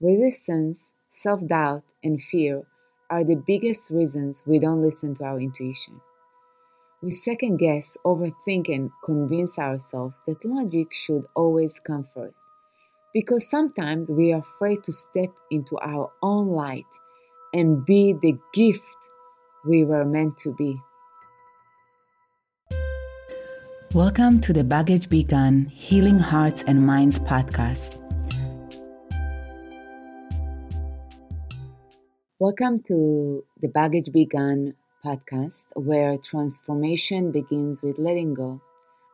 Resistance, self-doubt, and fear are the biggest reasons we don't listen to our intuition. We second guess, overthink, and convince ourselves that logic should always come first. Because sometimes we are afraid to step into our own light and be the gift we were meant to be. Welcome to the Baggage Begun Healing Hearts and Minds podcast. Welcome to the Baggage Begun podcast, where transformation begins with letting go.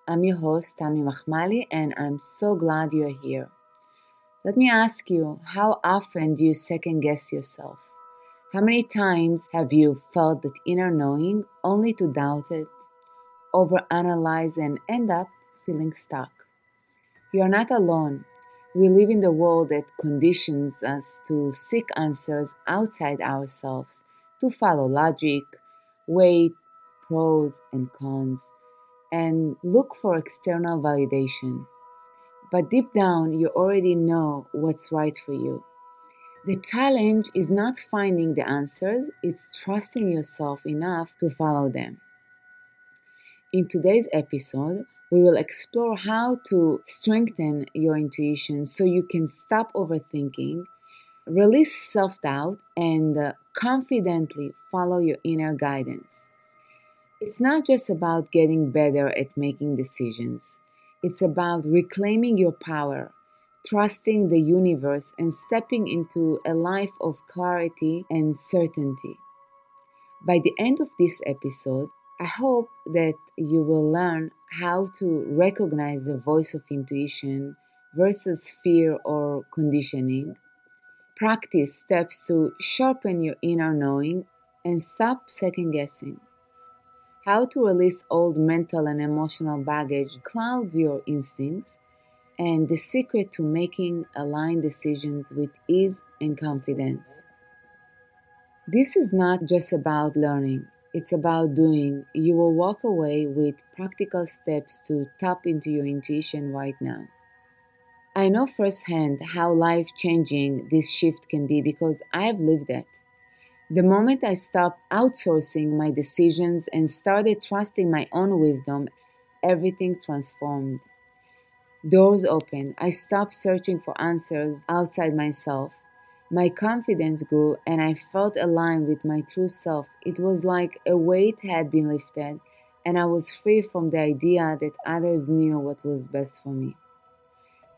I'm your host, Tami Mahmali, and I'm so glad you're here. Let me ask you, how often do you second guess yourself? How many times have you felt that inner knowing only to doubt it, overanalyze, and end up feeling stuck? You are not alone. We live in the world that conditions us to seek answers outside ourselves, to follow logic, weigh pros and cons, and look for external validation. But deep down, you already know what's right for you. The challenge is not finding the answers, it's trusting yourself enough to follow them. In today's episode, we will explore how to strengthen your intuition so you can stop overthinking, release self-doubt, and confidently follow your inner guidance. It's not just about getting better at making decisions. It's about reclaiming your power, trusting the universe, and stepping into a life of clarity and certainty. By the end of this episode, I hope that you will learn how to recognize the voice of intuition versus fear or conditioning, practice steps to sharpen your inner knowing, and stop second guessing. How to release old mental and emotional baggage clouds your instincts, and the secret to making aligned decisions with ease and confidence. This is not just about learning, it's about doing. You will walk away with practical steps to tap into your intuition right now. I know firsthand how life-changing this shift can be because I have lived it. The moment I stopped outsourcing my decisions and started trusting my own wisdom, everything transformed. Doors opened. I stopped searching for answers outside myself. My confidence grew and I felt aligned with my true self. It was like a weight had been lifted and I was free from the idea that others knew what was best for me.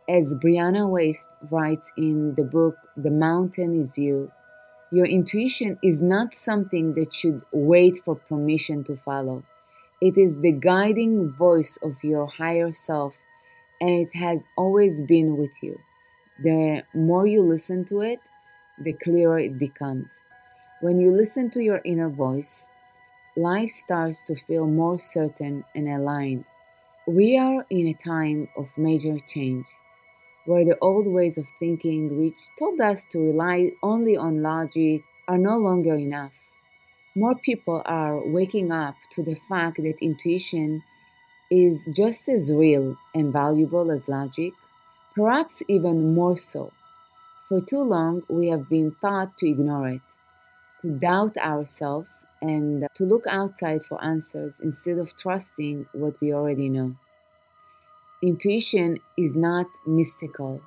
As Brianna Waite writes in the book The Mountain Is You, your intuition is not something that should wait for permission to follow. It is the guiding voice of your higher self, and it has always been with you. The more you listen to it, the clearer it becomes. When you listen to your inner voice, life starts to feel more certain and aligned. We are in a time of major change, where the old ways of thinking, which told us to rely only on logic, are no longer enough. More people are waking up to the fact that intuition is just as real and valuable as logic, perhaps even more so. For too long, we have been taught to ignore it, to doubt ourselves, and to look outside for answers instead of trusting what we already know. Intuition is not mystical.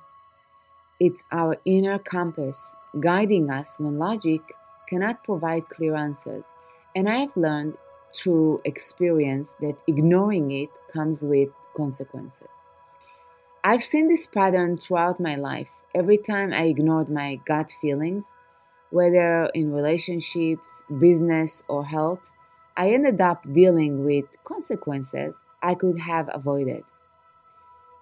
It's our inner compass guiding us when logic cannot provide clear answers. And I have learned through experience that ignoring it comes with consequences. I've seen this pattern throughout my life. Every time I ignored my gut feelings, whether in relationships, business, or health, I ended up dealing with consequences I could have avoided.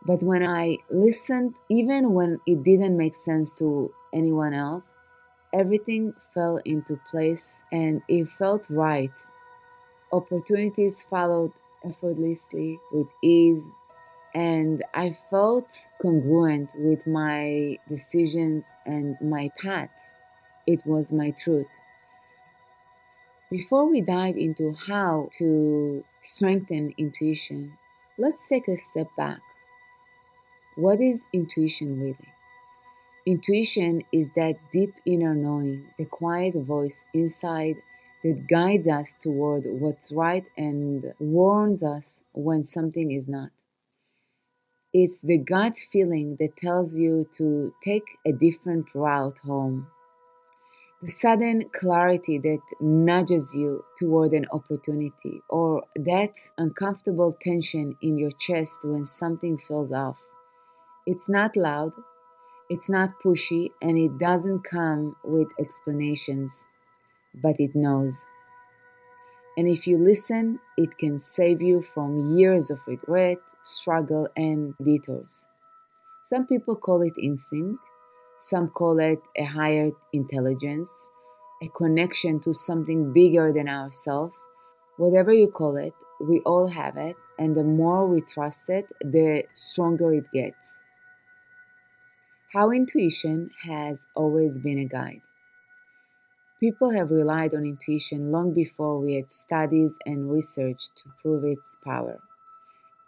But when I listened, even when it didn't make sense to anyone else, everything fell into place and it felt right. Opportunities followed effortlessly with ease, and I felt congruent with my decisions and my path. It was my truth. Before we dive into how to strengthen intuition, let's take a step back. What is intuition really? Intuition is that deep inner knowing, the quiet voice inside that guides us toward what's right and warns us when something is not. It's the gut feeling that tells you to take a different route home. The sudden clarity that nudges you toward an opportunity, or that uncomfortable tension in your chest when something feels off. It's not loud, it's not pushy, and it doesn't come with explanations, but it knows. And if you listen, it can save you from years of regret, struggle, and detours. Some people call it instinct, some call it a higher intelligence, a connection to something bigger than ourselves. Whatever you call it, we all have it, and the more we trust it, the stronger it gets. How intuition has always been a guide. People have relied on intuition long before we had studies and research to prove its power.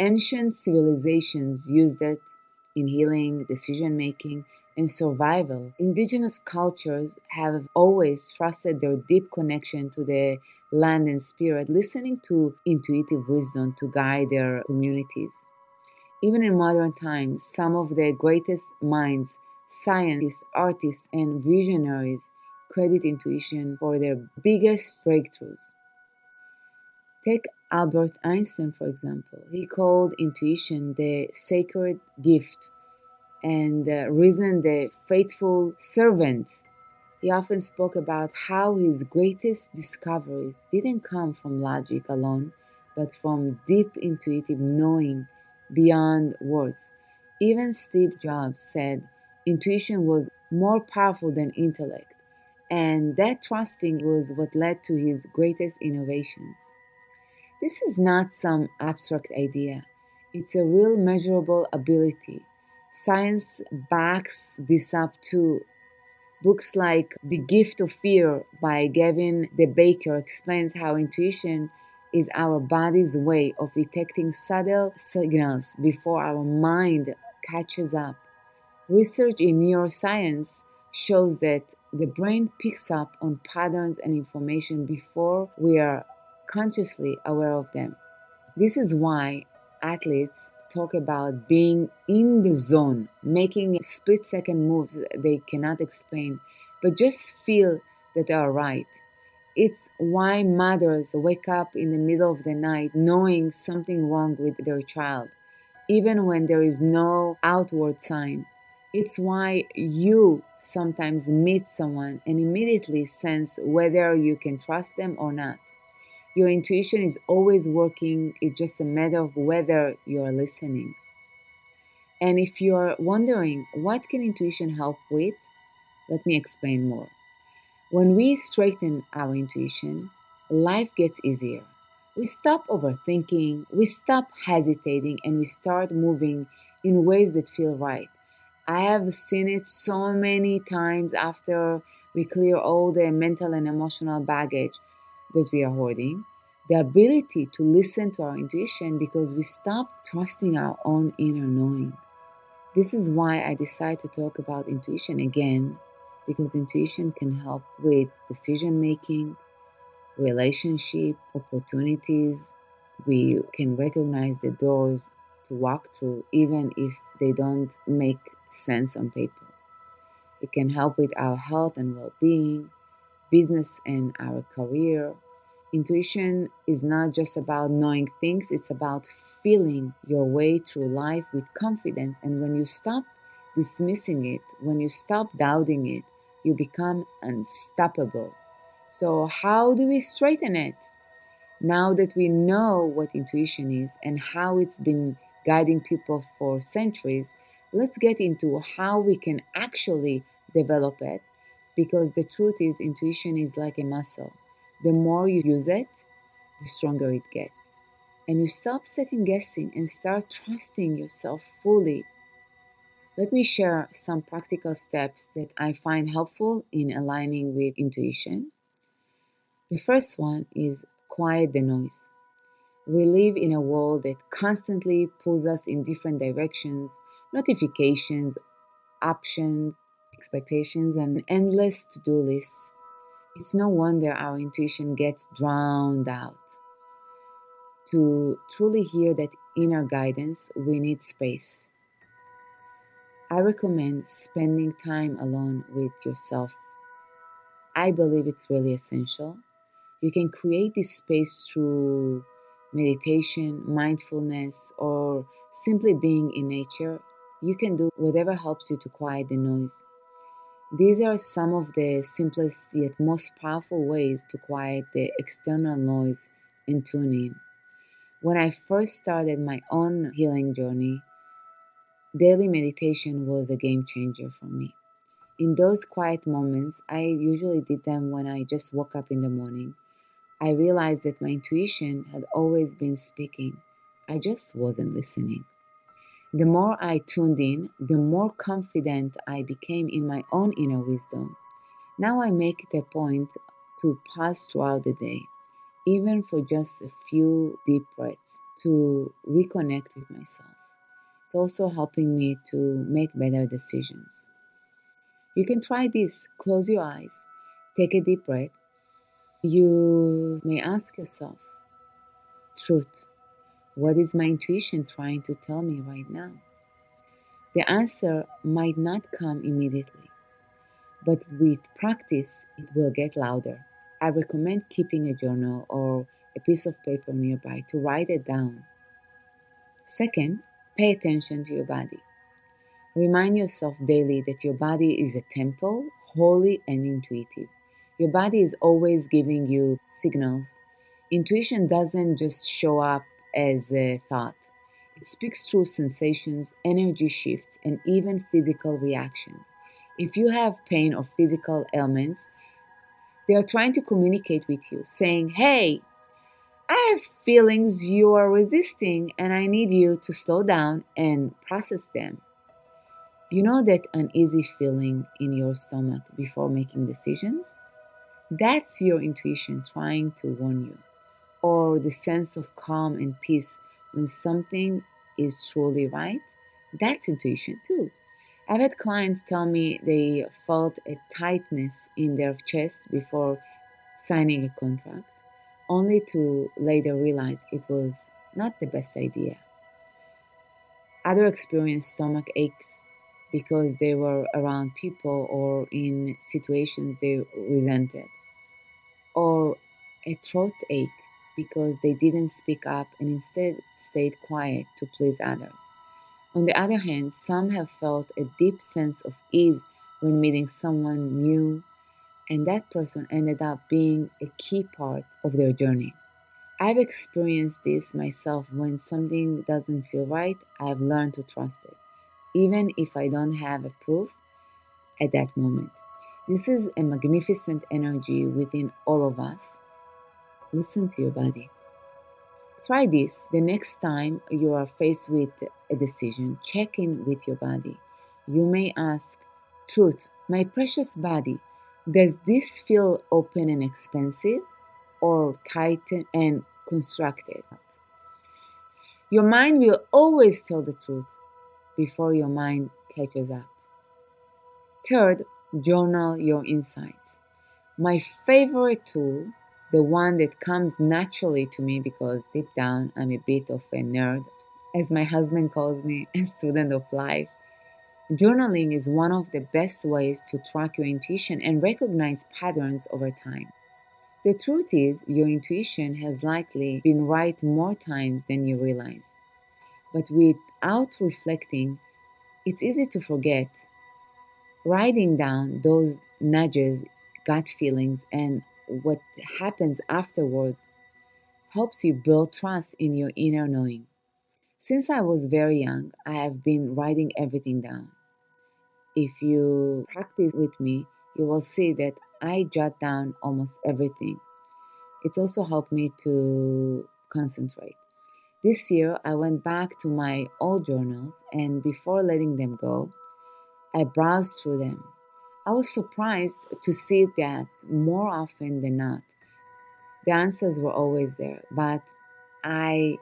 Ancient civilizations used it in healing, decision making, and survival. Indigenous cultures have always trusted their deep connection to the land and spirit, listening to intuitive wisdom to guide their communities. Even in modern times, some of the greatest minds, scientists, artists, and visionaries credit intuition for their biggest breakthroughs. Take Albert Einstein, for example. He called intuition the sacred gift and reason the faithful servant. He often spoke about how his greatest discoveries didn't come from logic alone, but from deep intuitive knowing beyond words. Even Steve Jobs said intuition was more powerful than intellect, and that trusting was what led to his greatest innovations. This is not some abstract idea, it's a real measurable ability. Science backs this up too. Books like The Gift of Fear by Gavin De Baker explains how intuition is our body's way of detecting subtle signals before our mind catches up. Research in neuroscience shows that the brain picks up on patterns and information before we are consciously aware of them. This is why athletes talk about being in the zone, making split second moves they cannot explain, but just feel that they are right. It's why mothers wake up in the middle of the night knowing something wrong with their child, even when there is no outward sign. It's why you sometimes meet someone and immediately sense whether you can trust them or not. Your intuition is always working, it's just a matter of whether you are listening. And if you're wondering what can intuition help with, let me explain more. When we straighten our intuition, life gets easier. We stop overthinking, we stop hesitating, and we start moving in ways that feel right. I have seen it so many times after we clear all the mental and emotional baggage that we are hoarding. The ability to listen to our intuition because we stop trusting our own inner knowing. This is why I decided to talk about intuition again, because intuition can help with decision making, relationship, opportunities. We can recognize the doors to walk through even if they don't make sense on paper. It can help with our health and well being, business and our career. Intuition is not just about knowing things, it's about feeling your way through life with confidence. And when you stop dismissing it, when you stop doubting it, you become unstoppable. So, how do we straighten it? Now that we know what intuition is and how it's been guiding people for centuries, let's get into how we can actually develop it because the truth is, intuition is like a muscle. The more you use it, the stronger it gets. And you stop second guessing and start trusting yourself fully. Let me share some practical steps that I find helpful in aligning with intuition. The first one is quiet the noise. We live in a world that constantly pulls us in different directions, notifications, options, expectations, and endless to-do lists, it's no wonder our intuition gets drowned out. To truly hear that inner guidance, we need space. I recommend spending time alone with yourself. I believe it's really essential. You can create this space through meditation, mindfulness, or simply being in nature. You can do whatever helps you to quiet the noise. These are some of the simplest yet most powerful ways to quiet the external noise and tune in. When I first started my own healing journey, daily meditation was a game changer for me. In those quiet moments, I usually did them when I just woke up in the morning. I realized that my intuition had always been speaking. I just wasn't listening. The more I tuned in, the more confident I became in my own inner wisdom. Now I make it a point to pause throughout the day, even for just a few deep breaths, to reconnect with myself. It's also helping me to make better decisions. You can try this. Close your eyes, take a deep breath. You may ask yourself, truth, what is my intuition trying to tell me right now? The answer might not come immediately, but with practice, it will get louder. I recommend keeping a journal or a piece of paper nearby to write it down. Second, pay attention to your body. Remind yourself daily that your body is a temple, holy and intuitive. Your body is always giving you signals. Intuition doesn't just show up as a thought. It speaks through sensations, energy shifts, and even physical reactions. If you have pain or physical ailments, they are trying to communicate with you, saying, hey, I have feelings you are resisting, and I need you to slow down and process them. You know that uneasy feeling in your stomach before making decisions? That's your intuition trying to warn you. Or the sense of calm and peace when something is truly right? That's intuition too. I've had clients tell me they felt a tightness in their chest before signing a contract, only to later realize it was not the best idea. Others experienced stomach aches because they were around people or in situations they resented, or a throat ache because they didn't speak up and instead stayed quiet to please others. On the other hand, some have felt a deep sense of ease when meeting someone new, and that person ended up being a key part of their journey. I've experienced this myself. When something doesn't feel right, I've learned to trust it, even if I don't have a proof at that moment. This is a magnificent energy within all of us. Listen to your body. Try this the next time you are faced with a decision. Check in with your body. You may ask, truth, my precious body, does this feel open and expansive or tight and constructed? Your mind will always tell the truth before your mind catches up. Third, journal your insights. My favorite tool, the one that comes naturally to me because deep down I'm a bit of a nerd, as my husband calls me, a student of life. Journaling is one of the best ways to track your intuition and recognize patterns over time. The truth is, your intuition has likely been right more times than you realize. But without reflecting, it's easy to forget. Writing down those nudges, gut feelings, and what happens afterward helps you build trust in your inner knowing. Since I was very young, I have been writing everything down. If you practice with me, you will see that I jot down almost everything. It's also helped me to concentrate. This year, I went back to my old journals, and before letting them go, I browsed through them. I was surprised to see that more often than not, the answers were always there, but I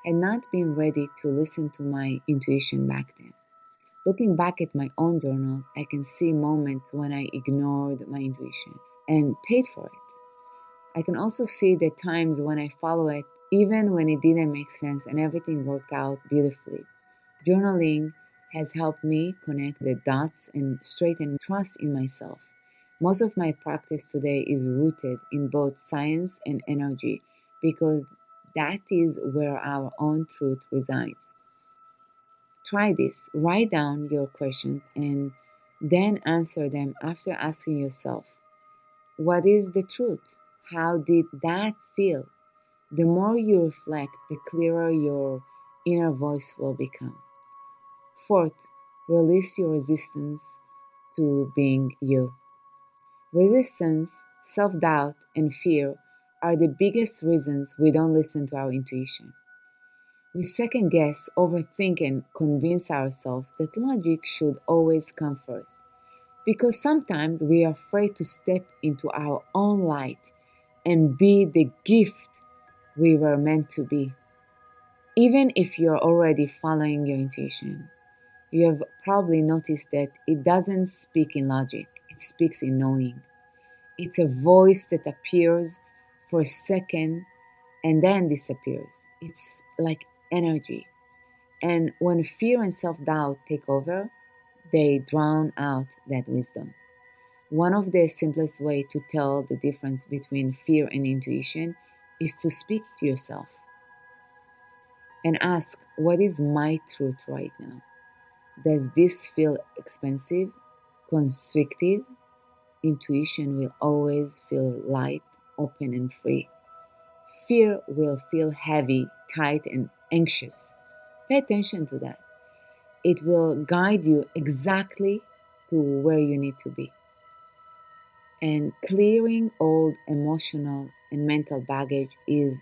had not been ready to listen to my intuition back then. Looking back at my own journals, I can see moments when I ignored my intuition and paid for it. I can also see the times when I follow it even when it didn't make sense and everything worked out beautifully. Journaling has helped me connect the dots and straighten trust in myself. Most of my practice today is rooted in both science and energy because that is where our own truth resides. Try this. Write down your questions and then answer them after asking yourself, what is the truth? How did that feel? The more you reflect, the clearer your inner voice will become. Fourth, release your resistance to being you. Resistance, self doubt, and fear are the biggest reasons we don't listen to our intuition. We second guess, overthink, and convince ourselves that logic should always come first. Because sometimes we are afraid to step into our own light and be the gift we were meant to be. Even if you're already following your intuition, you have probably noticed that it doesn't speak in logic, it speaks in knowing. It's a voice that appears for a second and then disappears. It's like energy. And when fear and self doubt take over, they drown out that wisdom. One of the simplest ways to tell the difference between fear and intuition is to speak to yourself and ask, what is my truth right now? Does this feel expensive, constrictive? Intuition will always feel light, open, and free. Fear will feel heavy, tight, and anxious. Pay attention to that. It will guide you exactly to where you need to be. And clearing old emotional and mental baggage is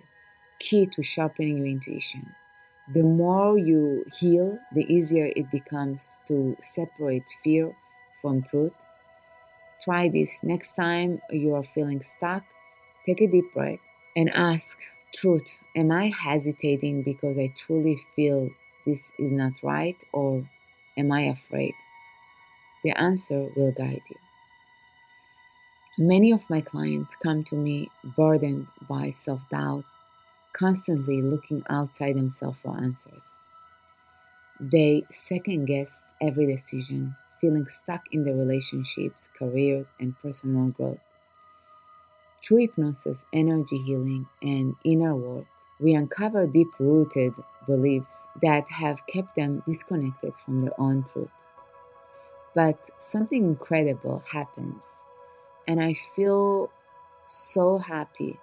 key to sharpening your intuition. The more you heal, the easier it becomes to separate fear from truth. Try this next time you are feeling stuck. Take a deep breath and ask, truth, am I hesitating because I truly feel this is not right, or am I afraid? The answer will guide you. Many of my clients come to me burdened by self doubt, constantly looking outside themselves for answers. They second guess every decision, feeling stuck in their relationships, careers, and personal growth. Through hypnosis, energy healing, and inner work, we uncover deep rooted beliefs that have kept them disconnected from their own truth. But something incredible happens, and I feel so happy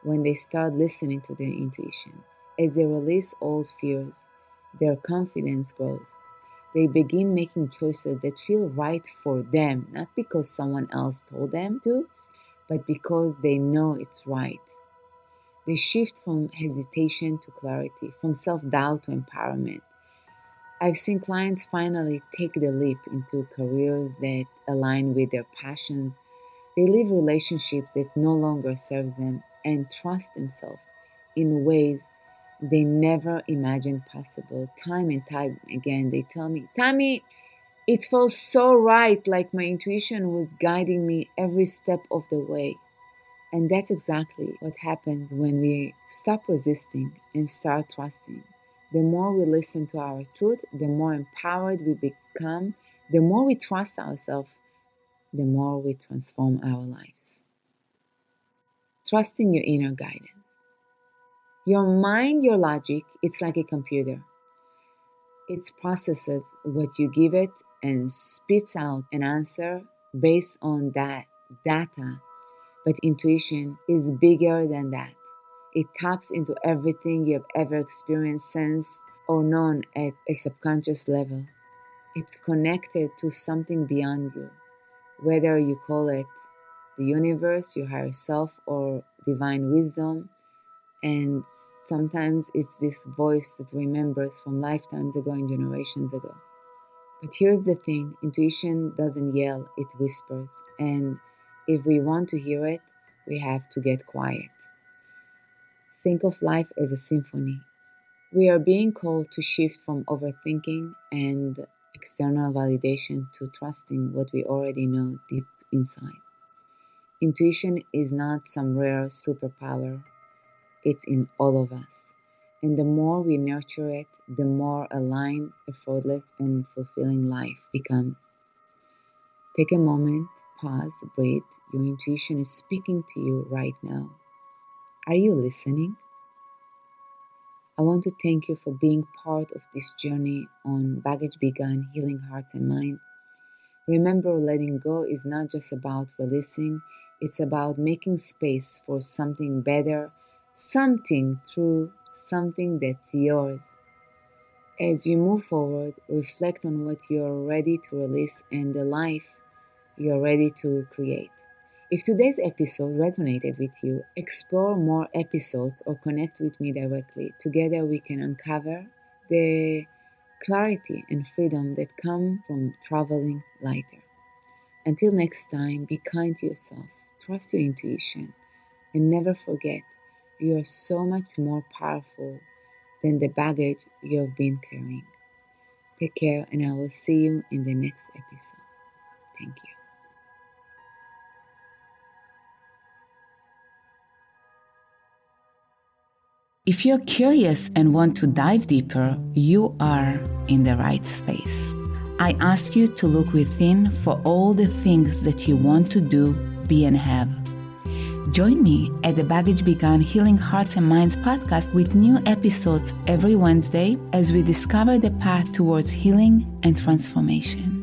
when they start listening to their intuition. As they release old fears, their confidence grows. They begin making choices that feel right for them, not because someone else told them to, but because they know it's right. They shift from hesitation to clarity, from self doubt to empowerment. I've seen clients finally take the leap into careers that align with their passions. They leave relationships that no longer serve them and trust themselves in ways they never imagined possible. Time and time again, they tell me, Tammy, it felt so right, like my intuition was guiding me every step of the way. And that's exactly what happens when we stop resisting and start trusting. The more we listen to our truth, the more empowered we become, the more we trust ourselves, the more we transform our lives. Trusting your inner guidance. Your mind, your logic, it's like a computer. It processes what you give it and spits out an answer based on that data. But intuition is bigger than that. It taps into everything you have ever experienced, sensed, or known at a subconscious level. It's connected to something beyond you, whether you call it the universe, your higher self, or divine wisdom. And sometimes it's this voice that remembers from lifetimes ago and generations ago. But here's the thing, intuition doesn't yell, it whispers. And if we want to hear it, we have to get quiet. Think of life as a symphony. We are being called to shift from overthinking and external validation to trusting what we already know deep inside. Intuition is not some rare superpower, it's in all of us. And the more we nurture it, the more aligned, effortless, and fulfilling life becomes. Take a moment, pause, breathe. Your intuition is speaking to you right now. Are you listening? I want to thank you for being part of this journey on Baggage Begun, Healing Hearts and Minds. Remember, letting go is not just about releasing, it's about making space for something better, something true, something that's yours. As you move forward, reflect on what you're ready to release and the life you're ready to create. If today's episode resonated with you, explore more episodes or connect with me directly. Together we can uncover the clarity and freedom that come from traveling lighter. Until next time, be kind to yourself, trust your intuition, and never forget you are so much more powerful than the baggage you have been carrying. Take care, and I will see you in the next episode. Thank you. If you're curious and want to dive deeper, you are in the right space. I ask you to look within for all the things that you want to do, be, and have. Join me at the Baggage Begun Healing Hearts and Minds podcast with new episodes every Wednesday as we discover the path towards healing and transformation.